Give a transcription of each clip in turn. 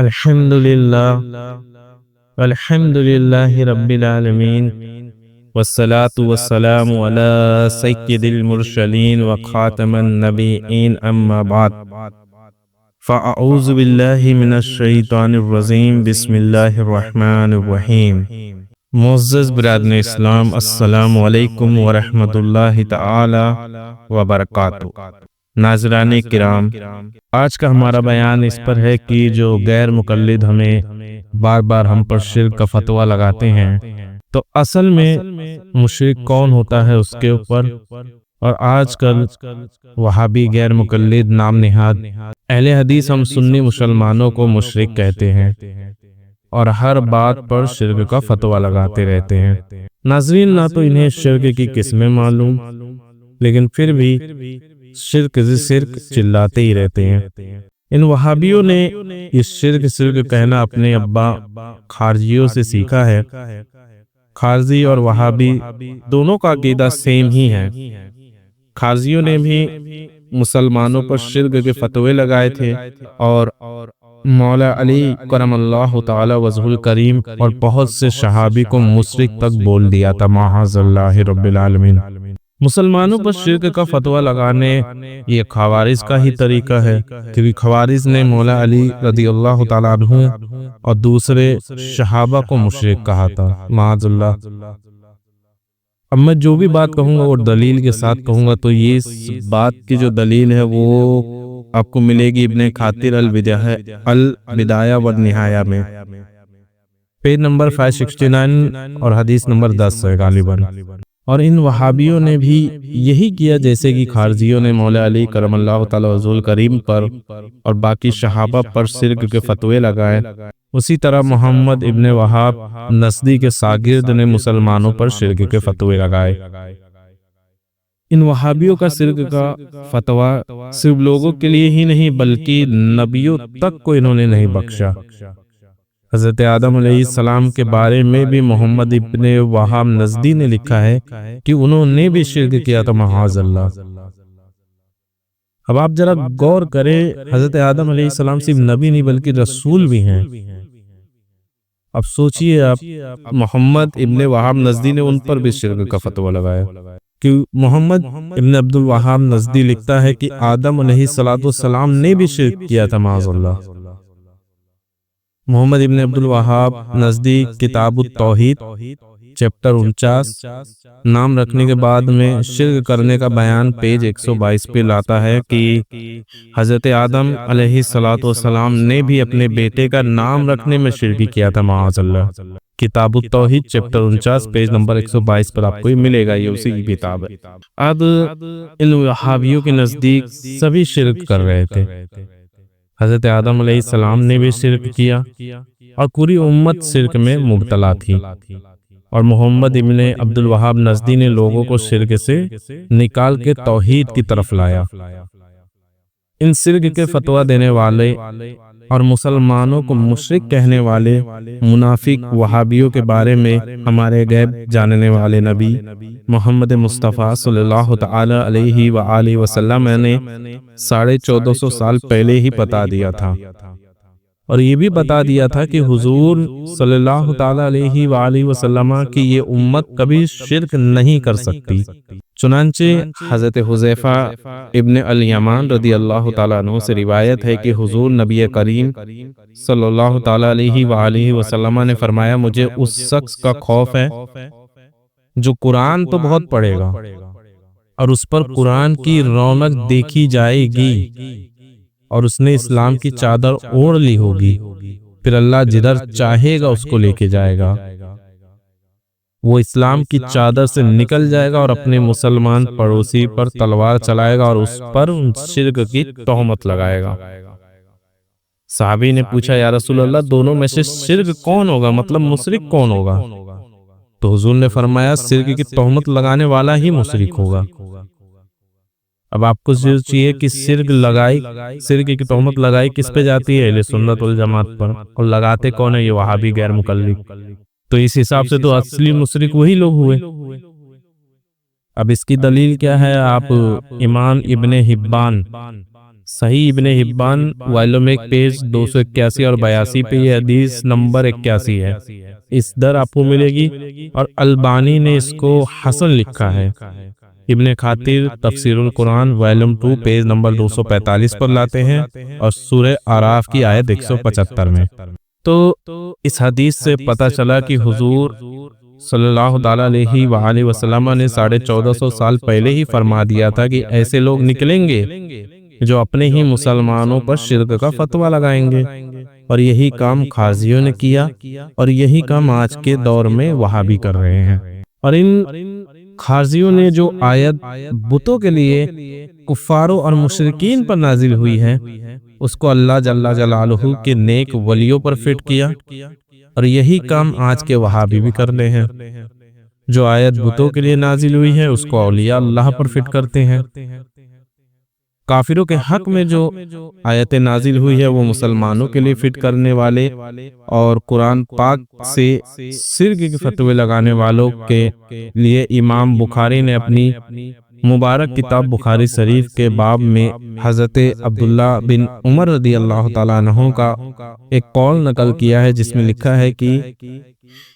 الحمد للہ الحمد للہ رب العالمین والصلاة والسلام علی سید المرسلین وخاتم النبیین اما بعد فاعوذ باللہ من الشیطان الرجیم بسم اللہ الرحمن الرحیم۔ معزز برادران اسلام، السلام علیکم ورحمۃ اللہ تعالی وبرکاتہ۔ ناظران کرام، آج کا ہمارا بیان اس پر ہے کہ جو غیر مقلد ہمیں بار بار ہم پر شرک کا فتویٰ لگاتے ہیں، تو اصل میں مشرک کون ہوتا ہے اس کے اوپر، اور آج کل وہابی غیر مقلد نام نہاد اہل حدیث ہم سنی مسلمانوں کو مشرک کہتے ہیں اور ہر بات پر شرک کا فتویٰ لگاتے رہتے ہیں۔ ناظرین، نہ تو انہیں شرک کی قسمیں معلوم، لیکن پھر بھی شرک چلاتے ہی رہتے ہیں۔ ان وہابیوں نے یہ شرک کہنا اپنے ابا خارجیوں سے سیکھا ہے۔ خارجی اور وہابی دونوں کا عقیدہ سیم ہی ہے۔ خارجیوں نے بھی مسلمانوں پر شرک کے فتوے لگائے تھے اور مولا علی کرم اللہ تعالی وجہہ الکریم اور بہت سے صحابی کو مشرک تک بول دیا تھا، معاذ اللہ رب العالمین۔ مسلمانوں پر شرک کا فتویٰ لگانے یہ خوارج کا ہی طریقہ ہے، کیونکہ خوارج نے مولا علی رضی اللہ تعالیٰ عنہ اور دوسرے صحابہ کو مشرک کہا تھا، معاذ اللہ۔ اب میں جو بھی بات کہوں گا وہ دلیل کے ساتھ کہوں گا، تو یہ بات کی جو دلیل ہے وہ آپ کو ملے گی ابن خاطر البدایہ والنہایہ میں، پیج نمبر 569 اور حدیث نمبر 10 ہے غالباً۔ اور ان وہابیوں نے بھی یہی کیا جیسے کہ خارجیوں نے مولا علی کرم اللہ تعالی وجہہ الکریم پر اور باقی صحابہ پر شرک کے فتوے لگائے، اسی طرح محمد ابن وہاب نصدی کے شاگرد نے مسلمانوں پر شرک کے فتوے لگائے۔ ان وہابیوں کا شرک کا فتویٰ صرف لوگوں کے لیے ہی نہیں بلکہ نبیوں تک کو انہوں نے نہیں بخشا۔ حضرت آدم علیہ السلام کے بارے میں بھی محمد ابن وہاب نصدی نے لکھا ہے کہ انہوں نے بھی شرک کیا تھا، معاذ اللہ۔ اب آپ ذرا غور کریں، حضرت آدم علیہ السلام صرف نبی نہیں بلکہ رسول بھی ہیں۔ اب سوچئے آپ، محمد ابن وہاب نصدی نے ان پر بھی شرک کا فتویٰ لگایا کہ محمد ابن عبد الوہاب نصدی لکھتا ہے کہ آدم علیہ السلام نے بھی شرک کیا تھا، معاذ اللہ۔ محمد ابن عبد الوہاب نصدی کتاب التوحید چیپٹر 49 نام رکھنے کے بعد میں شرک کرنے کا بیان پیج 122 پہ لاتا ہے کہ حضرت آدم علیہ السلام نے بھی اپنے بیٹے کا نام رکھنے میں شرک کیا تھا، معاذ اللہ۔ کتاب التوحید چیپٹر 49 پیج نمبر 122 پر آپ کو یہ ملے گا، یہ اسی کی کتاب ہے۔ اب ان وہابیوں کے نزدیک سبھی شرک کر رہے تھے۔ حضرت آدم علیہ السلام نے بھی شرک کیا اور پوری امت شرک میں مبتلا تھی، اور محمد ابن عبد الوہاب نصدی نے لوگوں کو شرک سے نکال کے توحید کی طرف لایا۔ ان شرک کے فتویٰ دینے والے اور مسلمانوں کو مشرک کہنے والے منافق وہابیوں کے بارے میں ہمارے غیب جاننے والے نبی محمد مصطفیٰ صلی اللہ تعالی علیہ وآلہ وسلم نے 1450 سال پہلے ہی بتا دیا تھا، اور یہ بھی بتا دیا تھا کہ حضور صلی اللہ تعالی علیہ وآلہ وسلم کی یہ امت کبھی شرک نہیں کر سکتی۔ چنانچہ حضرت حذیفہ ابن الیمان رضی اللہ تعالیٰ عنہ سے روایت ہے کہ حضور نبی کریم صلی اللہ تعالیٰ علیہ وآلہ وسلم نے فرمایا، مجھے اس شخص کا خوف ہے جو قرآن تو بہت پڑھے گا اور اس پر قرآن کی رونق دیکھی جائے گی، اور اس نے اسلام کی چادر اوڑھ لی ہوگی، پھر اللہ جدھر چاہے گا اس کو لے کے جائے گا، وہ اسلام کی چادر سے نکل جائے گا اور اپنے مسلمان پڑوسی پر تلوار چلائے گا اور اس پر شرک کی تہمت لگائے گا۔ صحابی نے پوچھا، یا رسول اللہ، دونوں میں سے شرک کون ہوگا، مطلب مشرک کون ہوگا؟ تو حضور نے فرمایا، شرک کی تہمت لگانے والا ہی مشرک ہوگا۔ اب آپ کو چاہیے کہ شرک کی تہمت لگائی کس پہ جاتی ہے؟ اہل سنت والجماعت پر، اور لگاتے کون ہے؟ یہ وہابی غیر مقلد۔ تو اس حساب سے تو اصلی مشرک وہی لوگ ہوئے۔ اب اس کی دلیل کیا ہے؟ آپ امام ابن حبان صحیح ابن حبان والوں میں پیج 281 اور 82 پہ یہ حدیث نمبر 81 ہے، اس در آپ کو ملے گی، اور البانی نے اس کو حسن لکھا ہے۔ ابن خاطر تفسیر القرآن والوم 2 پیج نمبر 245 پر لاتے ہیں، اور سورہ اعراف کی آیت 175 میں۔ تو اس حدیث سے پتہ چلا کہ حضور صلی اللہ تعالیٰ علیہ وآلہ وسلم نے 1450 سال پہلے ہی فرما دیا تھا کہ ایسے لوگ نکلیں گے جو اپنے ہی مسلمانوں پر شرک کا فتویٰ لگائیں گے، اور یہی کام خارجیوں نے کیا، اور یہی کام آج کے دور میں وہابی کر رہے ہیں۔ اور ان خارجیوں نے جو آیت بتوں کے لیے کفاروں اور مشرکین پر نازل ہوئی ہے، اس کو اللہ جل جلالہ کے نیک ولیوں پر فٹ کیا، اور یہی کام آج کے وہابی بھی کر رہے ہیں۔ جو آیت بتوں کے لیے نازل ہوئی ہے اس کو اولیاء اللہ پر فٹ کرتے ہیں۔ کافروں کے حق میں جو آیت نازل ہوئی ہے وہ مسلمانوں کے لیے فٹ کرنے والے اور قرآن پاک سے شرک کے فتوے لگانے والوں کے لیے امام بخاری نے اپنی مبارک کتاب بخاری شریف کے باب میں حضرت عبداللہ بن عمر رضی اللہ تعالیٰ عنہ کا ایک قول نقل کیا ہے، جس میں لکھا ہے کہ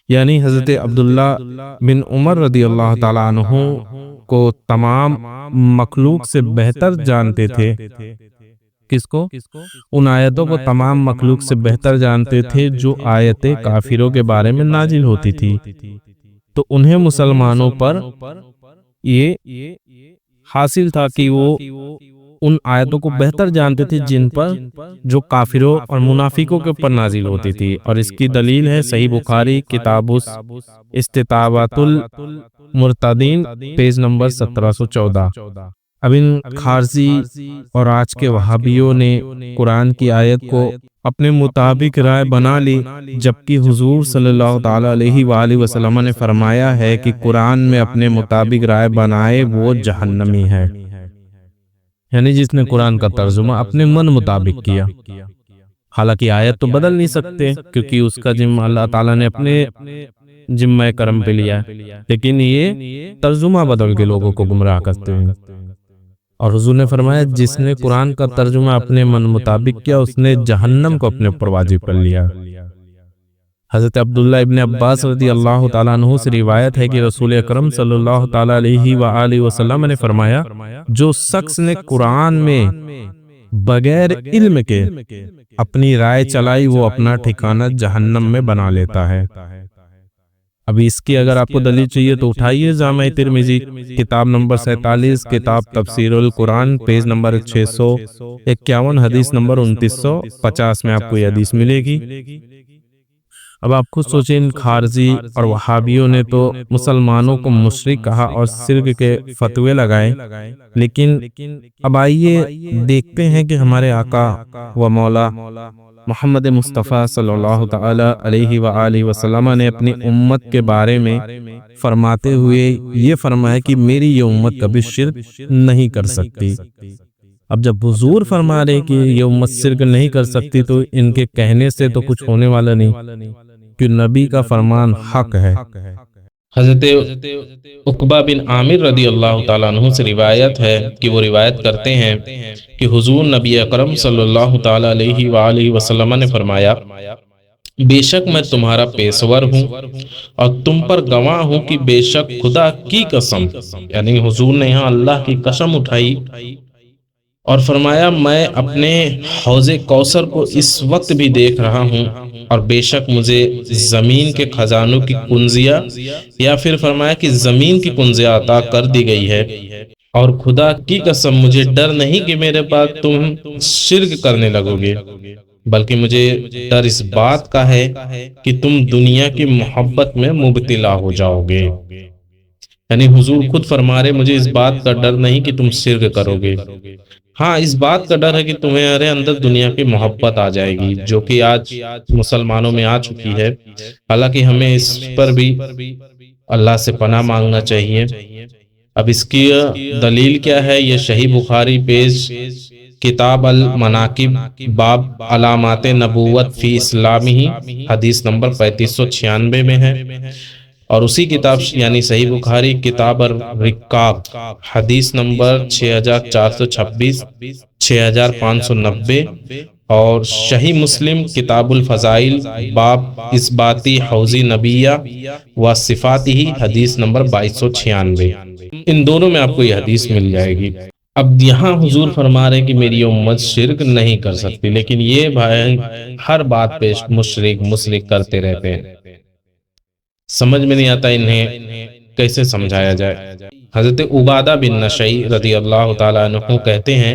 یعنی حضرت عبداللہ بن عمر رضی اللہ تعالیٰ عنہ کو تمام مخلوق سے بہتر جانتے تھے۔ کس کو؟ ان آیتوں کو تمام مخلوق سے بہتر جانتے تھے جو آیتیں کافروں کے بارے میں نازل ہوتی تھی، تو انہیں مسلمانوں پر یہ حاصل تھا کہ وہ ان آیتوں کو بہتر جانتے تھے جن پر جو کافروں اور منافقوں کے اوپر نازل ہوتی تھی، اور اس کی دلیل ہے صحیح بخاری کتاب استطاعت المرتدین پیج نمبر 1714۔ اب ان خارجی اور آج کے وہابیوں نے قرآن کی آیت کو اپنے مطابق رائے بنا لی، جبکہ حضور صلی اللہ تعالیٰ علیہ وآلہ وسلم نے فرمایا ہے کہ قرآن میں اپنے مطابق رائے بنائے وہ جہنمی ہے، یعنی جس نے قرآن کا ترجمہ اپنے من مطابق کیا۔ حالانکہ آیت تو بدل نہیں سکتے کیونکہ اس کا ذمہ اللہ تعالیٰ نے اپنے ذمہ کرم پہ لیا ہے، لیکن یہ ترجمہ بدل کے لوگوں کو گمراہ کرتے ہیں۔ اور حضور نے فرمایا جس نے قرآن کا ترجمہ اپنے من مطابق کیا اس نے جہنم کو اپنے اوپر واجب کر لیا۔ حضرت عبداللہ ابن عباس رضی اللہ تعالیٰ عنہ سے روایت ہے کہ رسول اکرم صلی اللہ تعالیٰ علیہ وآلہ وسلم نے فرمایا جو شخص نے قرآن میں بغیر علم کے اپنی رائے چلائی وہ اپنا ٹھکانہ جہنم میں بنا لیتا ہے۔ ابھی اس کی اگر آپ کو دلیل چاہیے تو اٹھائیے جامع ترمذی کتاب نمبر 47 کتاب تفسیر القرآن پیج نمبر 651 حدیث نمبر 2950 میں آپ کو یہ حدیث ملے گی۔ اب آپ خود سوچیں، ان خارجی اور وہابیوں نے تو مسلمانوں کو مشرک کہا اور شرک کے فتوے لگائے، لیکن اب آئیے دیکھتے ہیں کہ ہمارے آقا و مولا محمد مصطفیٰ صلی اللہ تعالی علیہ وآلہ وسلم نے اپنی امت کے بارے میں فرماتے ہوئے یہ فرمایا کہ میری یہ امت کبھی شرک نہیں کر سکتی۔ اب جب حضور فرما رہے کہ یہ امت شرک نہیں کر سکتی تو ان کے کہنے سے تو کچھ ہونے والا نہیں، کہ نبی کا فرمان حق ہے۔ حضرت عقبہ بن عامر رضی اللہ تعالیٰ عنہ سے روایت ہے کہ وہ روایت کرتے ہیں کہ حضور نبی اکرم صلی اللہ تعالیٰ علیہ وآلہ وسلم نے فرمایا بے شک میں تمہارا پیشور ہوں اور تم پر گواہ ہوں کہ بے شک خدا کی قسم، یعنی حضور نے یہاں اللہ کی قسم اٹھائی اور فرمایا میں اپنے حوض کوثر کو اس وقت بھی دیکھ رہا ہوں، اور بے شک مجھے زمین کے خزانوں کی کنزیاں یا پھر فرمایا کہ زمین کی کنزیاں عطا کر دی گئی ہے، اور خدا کی قسم مجھے ڈر نہیں کہ میرے بعد تم شرک کرنے لگو گے، بلکہ مجھے ڈر اس بات کا ہے کہ تم دنیا کی محبت میں مبتلا ہو جاؤ گے۔ یعنی حضور خود فرما رہے مجھے اس بات کا ڈر نہیں کہ تم شرک کرو گے، ہاں اس بات کا ڈر ہے کہ تمہارے اندر دنیا کی محبت آ جائے گی، جو کہ آج مسلمانوں میں آ چکی ہے۔ حالانکہ ہمیں اس پر بھی اللہ سے پناہ مانگنا چاہیے۔ اب اس کی دلیل کیا ہے؟ یہ صحیح بخاری پیج کتاب المناقب باب علامات نبوت فی اسلامہ حدیث نمبر 3596 میں ہے۔ اور اسی کتاب یعنی صحیح بخاری کتاب الرقاق حدیث نمبر 6426، 6590، اور صحیح مسلم کتاب الفضائل باب اثباتی حوضی نبیہ و صفاتہ حدیث نمبر 2296، ان دونوں میں آپ کو یہ حدیث مل جائے گی۔ اب یہاں حضور فرما رہے کہ میری امت شرک نہیں کر سکتی، لیکن یہ بھائی ہر بات پہ مشرک کرتے رہتے ہیں، سمجھ میں نہیں آتا انہیں کیسے سمجھایا جائے۔ حضرت عبادہ بن نشئی رضی اللہ تعالیٰ عنہ کہتے ہیں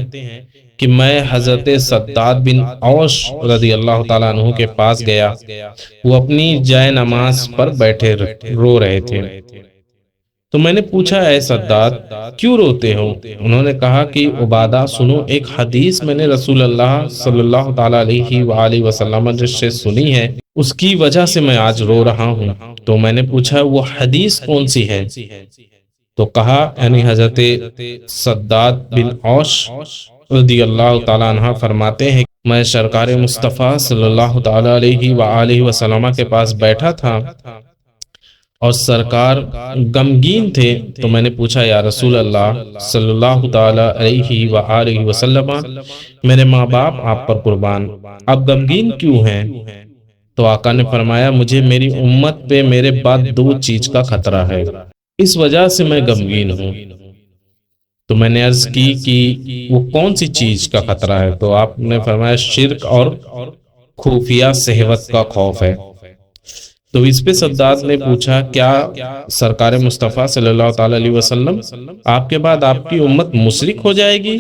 کہ میں حضرت صداد بن اوش رضی اللہ تعالیٰ عنہ کے پاس گیا، وہ اپنی جائے نماز پر بیٹھے رو رہے تھے، تو میں نے پوچھا اے صداد کیوں روتے ہو؟ انہوں نے کہا کہ عبادہ سنو، ایک حدیث میں نے رسول اللہ صلی اللہ تعالیٰ علیہ وآلہ وسلم سے سنی ہے، اس کی وجہ سے میں آج رو رہا ہوں۔ تو میں نے پوچھا وہ حدیث کون سی ہے؟ تو کہا یعنی حضرت صداد بن اوش رضی اللہ تعالیٰ عنہ فرماتے ہیں میں سرکار مصطفیٰ صلی اللہ تعالیٰ علیہ وآلہ وسلم کے پاس بیٹھا تھا اور سرکار غمگین تھے، تو میں نے پوچھا یا رسول اللہ صلی اللہ تعالیٰ علیہ وآلہ وسلم، میرے ماں باپ آپ پر قربان، آپ غمگین کیوں ہیں؟ تو آقا نے فرمایا مجھے میری امت پہ میرے بعد دو چیز کا خطرہ ہے، اس وجہ سے میں غمگین ہوں۔ تو میں نے عرض کی کہ وہ کون سی چیز کا خطرہ ہے؟ تو آپ نے فرمایا شرک اور خفیہ صحبت کا خوف ہے۔ تو اس پہ صداد نے پوچھا کیا سرکار مصطفیٰ صلی اللہ تعالیٰ علیہ وسلم آپ کے بعد آپ کی امت مشرک ہو جائے گی؟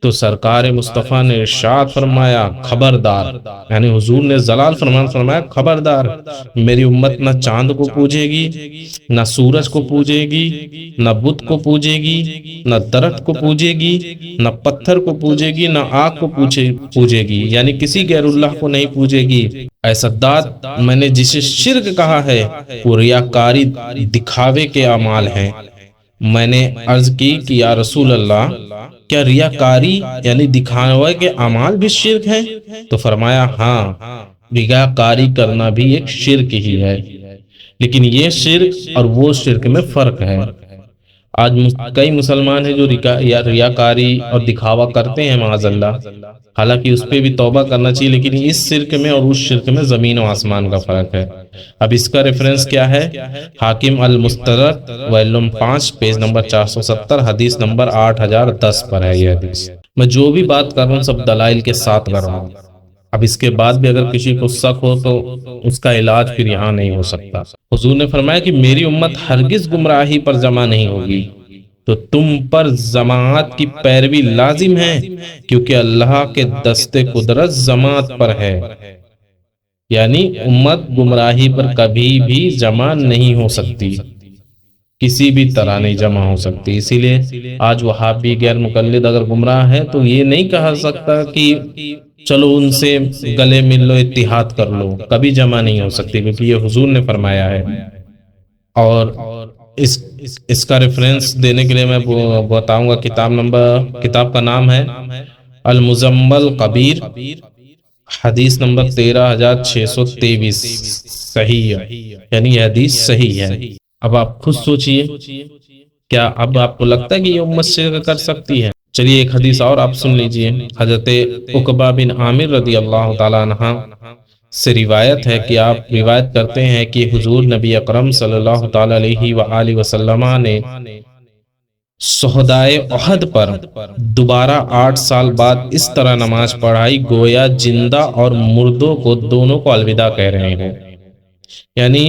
تو سرکار مصطفیٰ نے ارشاد فرمایا خبردار، یعنی حضور نے جلال فرمایا خبردار، میری امت نہ چاند کو پوجے گی، نہ سورج کو پوجے گی، نہ بت کو پوجے گی، نہ درخت کو پوجے گی، نہ پتھر کو پوجے گی، نہ آگ کو پوجے گی، یعنی کسی غیر اللہ کو نہیں پوجے گی۔ اے صداد، میں نے جسے شرک کہا ہے وہ ریاکاری دکھاوے کے اعمال ہیں۔ میں نے عرض کی کہ یا رسول اللہ کیا ریاکاری یعنی دکھاوے کے اعمال بھی شرک ہیں؟ تو فرمایا ہاں، ریاکاری کرنا بھی ایک شرک ہی ہے، لیکن یہ شرک اور وہ شرک میں فرق ہے۔ آج کئی مسلمان ہیں جو ریاکاری اور دکھاوا کرتے ہیں معاذ اللہ، حالانکہ اس پہ بھی توبہ کرنا چاہیے، لیکن اس شرک میں اور اس شرک میں زمین و آسمان کا فرق ہے۔ اب اس کا ریفرنس کیا ہے؟ حاکم المستدرک والیوم 5 پیج نمبر 470 حدیث نمبر 8010 پر ہے یہ حدیث۔ میں جو بھی بات کر رہا ہوں سب دلائل کے ساتھ کر رہا ہوں۔ اب اس کے بعد بھی اگر کسی کو شک ہو تو اس کا علاج پھر یہاں نہیں ہو سکتا۔ حضور نے فرمایا کہ میری امت ہرگز گمراہی پر جمع نہیں ہوگی، تو تم پر جماعت کی پیروی لازم ہے، کیونکہ اللہ کے دست قدرت جماعت پر ہے، یعنی امت گمراہی پر کبھی بھی جمع نہیں ہو سکتی، کسی بھی طرح نہیں جمع ہو سکتی۔ اسی لیے آج وہابی غیر مقلد اگر گمراہ ہے تو یہ نہیں کہا سکتا کہ چلو ان سے گلے مل لو، اتحاد کر لو، کبھی جمع نہیں ہو سکتی، کیونکہ یہ حضور نے فرمایا ہے۔ اور اس کا ریفرنس دینے کے لیے میں بتاؤں گا، کتاب کا نام ہے المزمل کبیر، حدیث نمبر 13623، صحیح ہے، یعنی یہ حدیث صحیح ہے۔ اب آپ خود سوچئے، کیا اب آپ کو لگتا ہے کہ یہ امت شرک کر سکتی ہے؟ چلیے ایک حدیث اور آپ سن لیجئے۔ حضرت عقبہ بن عامر رضی اللہ تعالیٰ عنہ سے روایت ہے کہ آپ روایت کرتے ہیں کہ حضور نبی اکرم صلی اللہ تعالیٰ علیہ وآلہ وسلم نے شہدائے احد پر دوبارہ 8 سال بعد اس طرح نماز پڑھائی گویا زندہ اور مردوں کو دونوں کو الوداع کہہ رہے ہوں، یعنی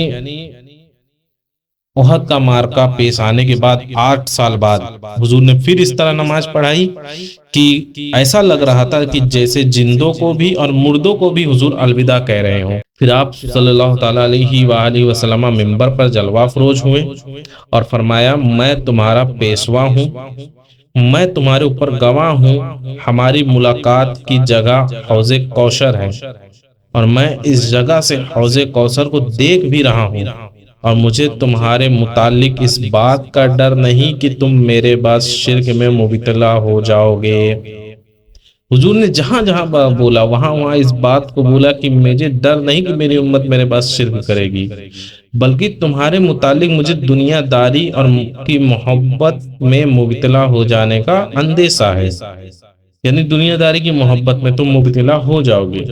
احد کا معرکہ پیش آنے کے بعد 8 سال بعد حضور نے پھر اس طرح نماز پڑھائی کہ ایسا لگ رہا تھا کہ جیسے زندوں کو بھی اور مردوں کو بھی حضور الوداع کہہ رہے ہوں۔ پھر آپ صلی اللہ تعالیٰ علیہ وآلہ وسلم منبر پر جلوہ افروز ہوئے اور فرمایا میں تمہارا پیشوا ہوں، میں تمہارے اوپر گواہ ہوں، ہماری ملاقات کی جگہ حوض کوثر ہے اور میں اس جگہ سے حوض کوثر کو دیکھ بھی رہا ہوں، اور مجھے تمہارے متعلق اس بات کا ڈر نہیں کہ تم میرے بعد شرک میں مبتلا ہو جاؤ گے۔ حضور نے جہاں جہاں بولا وہاں وہاں اس بات کو بولا کہ مجھے ڈر نہیں کہ میری امت میرے پاس شرک کرے گی، بلکہ تمہارے متعلق مجھے دنیا داری اور کی محبت میں مبتلا ہو جانے کا اندیشہ ہے، یعنی دنیا داری کی محبت میں تم مبتلا ہو جاؤ گے۔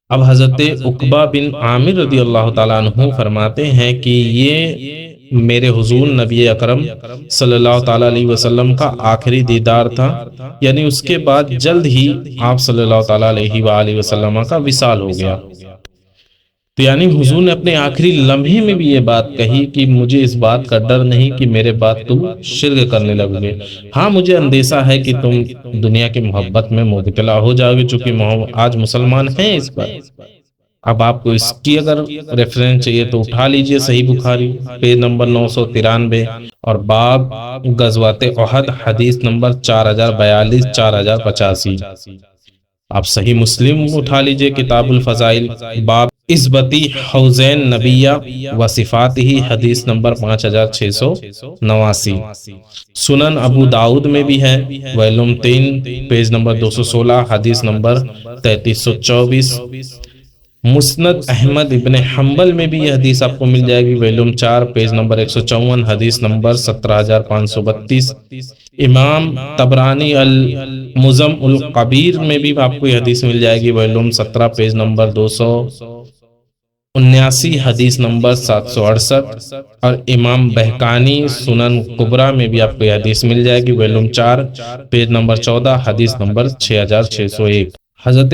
اب حضرت عقبہ بن عامر رضی اللہ تعالیٰ عنہ فرماتے ہیں کہ یہ میرے حضور نبی اکرم صلی اللہ تعالیٰ علیہ وسلم کا آخری دیدار تھا، یعنی اس کے بعد جلد ہی آپ صلی اللہ تعالیٰ علیہ وآلہ وسلم کا وصال ہو گیا۔ تو یعنی حضور نے اپنے آخری لمحے میں بھی یہ بات کہی کہ مجھے اس بات کا ڈر نہیں کہ میرے بعد تم شرک کرنے لگو گے، ہاں مجھے اندیشہ ہے کہ تم دنیا کی محبت میں مبتلا ہو جاؤ گے، چونکہ آج مسلمان ہیں اس پر۔ اب آپ کو اس کی اگر ریفرنس چاہیے تو اٹھا لیجئے صحیح بخاری پیج نمبر 993 اور باب غزوات احد حدیث نمبر 4042 4085۔ آپ صحیح مسلم اٹھا لیجئے کتاب الفضائل باب عزبتی حوزین نبیہ و صفات ہی حدیث نمبر 5689۔ سنن ابو داؤد میں بھی ہے ویلوم 3 پیج نمبر 216 حدیث نمبر 3324۔ مسند احمد ابن حنبل میں بھی یہ حدیث آپ کو مل جائے گی ویلوم 4 پیج نمبر 154 حدیث نمبر 17532۔ امام طبرانی المعجم الکبیر میں بھی آپ کو یہ حدیث مل جائے گی ویلوم 17 پیج نمبر 279 حدیث نمبر 768۔ اور امام بہقانی سنن کبریٰ میں بھی آپ کو یہ حدیث مل جائے گی ویلوم 4 پیج نمبر 14 حدیث نمبر 6601۔ حضرت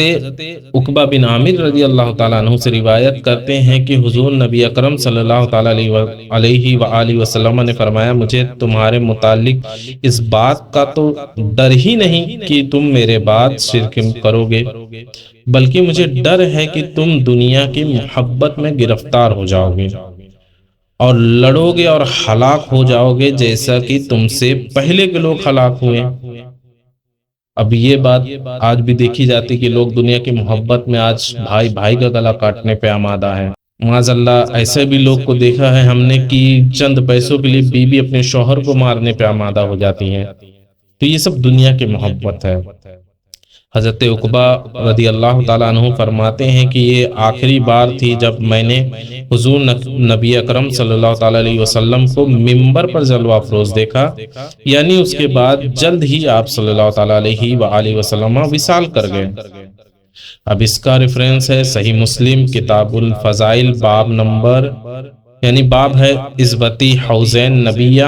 عقبہ بن عامر رضی اللہ تعالیٰ عنہ سے روایت کرتے ہیں کہ حضور نبی اکرم صلی اللہ تعالیٰ علیہ وآلہ وسلم نے فرمایا مجھے تمہارے متعلق اس بات کا تو ڈر ہی نہیں کہ تم میرے بعد شرک کرو گے، بلکہ مجھے ڈر ہے کہ تم دنیا کی محبت میں گرفتار ہو جاؤ گے اور لڑو گے اور ہلاک ہو جاؤ گے جیسا کہ تم سے پہلے کے لوگ ہلاک ہوئے۔ اب یہ بات آج بھی دیکھی جاتی کہ لوگ دنیا کی محبت میں آج بھائی بھائی کا گلا کاٹنے پہ آمادہ ہے۔ معاذ اللہ ایسے بھی لوگ کو دیکھا ہے ہم نے کہ چند پیسوں کے لیے بیوی اپنے شوہر کو مارنے پہ آمادہ ہو جاتی ہیں، تو یہ سب دنیا کی محبت ہے۔ حضرت عقبہ رضی اللہ تعالیٰ عنہ فرماتے ہیں کہ یہ آخری بار تھی جب میں نے حضور نبی اکرم صلی اللہ تعالیٰ علیہ وسلم کو منبر پر جلوہ افروز دیکھا، یعنی اس کے بعد جلد ہی آپ صلی اللہ تعالیٰ علیہ وآلہ وسلم وصال کر گئے۔ اب اس کا ریفرنس ہے صحیح مسلم کتاب الفضائل باب نمبر یعنی باب ہے عزبتی حوزین نبیہ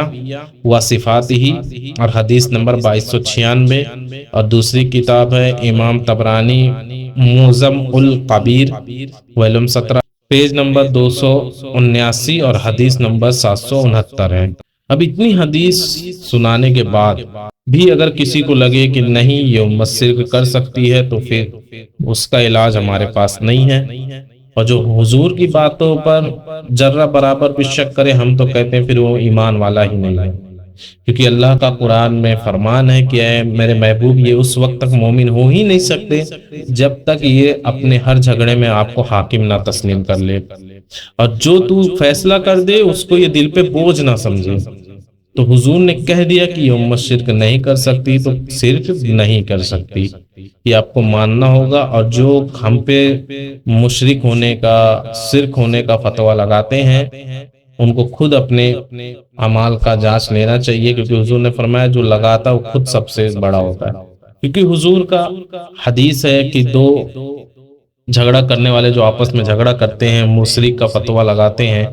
و صفات ہی اور حدیث نمبر 2296، اور دوسری کتاب ہے امام طبرانی معجم الکبیر ویلوم 17 پیج نمبر 279 اور حدیث نمبر 769 ہے۔ اب اتنی حدیث سنانے کے بعد بھی اگر کسی کو لگے کہ نہیں یہ امت شرک کر سکتی ہے تو پھر اس کا علاج ہمارے پاس نہیں ہے، اور جو حضور کی باتوں پر ذرہ برابر بھی شک کرے ہم تو کہتے ہیں پھر وہ ایمان والا ہی نہیں ہے، کیونکہ اللہ کا قرآن میں فرمان ہے کہ اے میرے محبوب یہ اس وقت تک مومن ہو ہی نہیں سکتے جب تک یہ اپنے ہر جھگڑے میں آپ کو حاکم نہ تسلیم کر لے، اور جو تو فیصلہ کر دے اس کو یہ دل پہ بوجھ نہ سمجھے۔ تو حضور نے کہہ دیا کہ یہ امت شرک نہیں کر سکتی تو صرف نہیں کر سکتی، یہ آپ کو ماننا ہوگا۔ اور جو ہم پہ مشرک ہونے کا شرک ہونے کا فتویٰ لگاتے ہیں ان کو خود اپنے اعمال کا جانچ لینا چاہیے، کیونکہ حضور نے فرمایا جو لگاتا وہ خود سب سے بڑا ہوتا ہے، کیونکہ حضور کا حدیث ہے کہ دو جھگڑا کرنے والے جو آپس میں جھگڑا کرتے ہیں مشرک کا فتویٰ لگاتے ہیں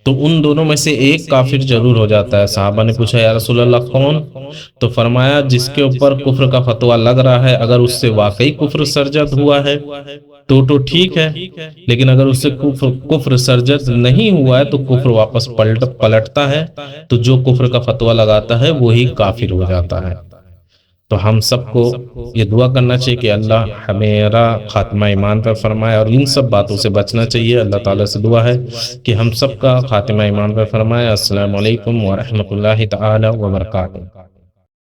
تو ان دونوں میں سے ایک کافر ضرور ہو جاتا ہے۔ صحابہ نے پوچھا یا رسول اللہ کون؟ تو فرمایا جس کے اوپر کفر کا فتویٰ لگ رہا ہے اگر اس سے واقعی کفر سرزد ہوا ہے تو ٹھیک ہے، لیکن اگر اس سے کفر سرزد نہیں ہوا ہے تو کفر واپس پلٹتا ہے، تو جو کفر کا فتویٰ لگاتا ہے وہی کافر ہو جاتا ہے۔ تو ہم سب کو یہ دعا کرنا چاہیے کہ اللہ ہمیرا خاتمہ ایمان پر فرمائے، اور ان سب باتوں سے بچنا چاہیے۔ اللہ تعالیٰ سے دعا ہے کہ ہم سب کا خاتمہ ایمان پر فرمائے۔ السلام علیکم ورحمۃ اللہ تعالی وبرکاتہ۔